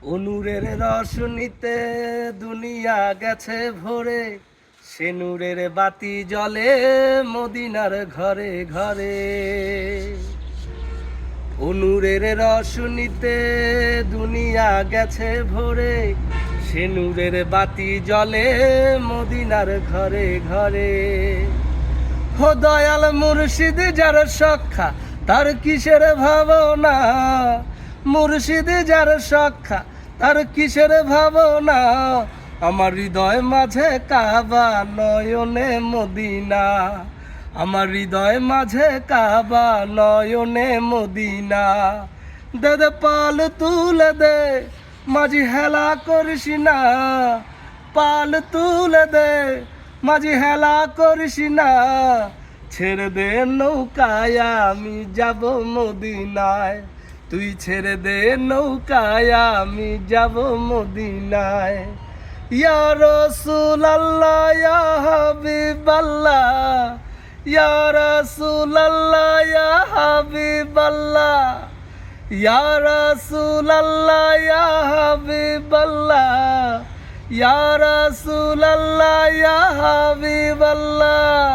নূরের রস নিতে দুনিয়া গেছে ভরে, সে নূরের বাতি জ্বলে মদিনার ঘরে ঘরে। নূরের রস নিতে দুনিয়া গেছে ভরে, সে নূরের বাতি জ্বলে মদিনার ঘরে ঘরে। ও দয়াল মুর্শিদ যার সখ্যা, তার কিসের ভাবনা, মুর্শিদ যার সখ্যা, তার কিসের ভাবনা। আমার হৃদয় মাঝে কাবা, নয়নে মদিনা। আমার হৃদয় মাঝে কাবা, নয়নে মদিনা। দে দে পাল তুলে দে, মাঝি হেলা করিস না। পাল তুলে দে, মাঝি হেলা করিস না। ছেড়ে দে নৌকায় আমি যাব মদিনায়, তুই ছেড়ে দে নৌকায় আমি যাব মদিনায়। ইয়া রাসূলুল্লাহ ইয়া হাবিবাল্লাহ, ইয়া রাসূলুল্লাহ ইয়া হাবিবাল্লাহ, ইয়া রাসূলুল্লাহ ইয়া হাবিবাল্লাহ, ইয়া রাসূলুল্লাহ ইয়া হাবিবাল্লাহ।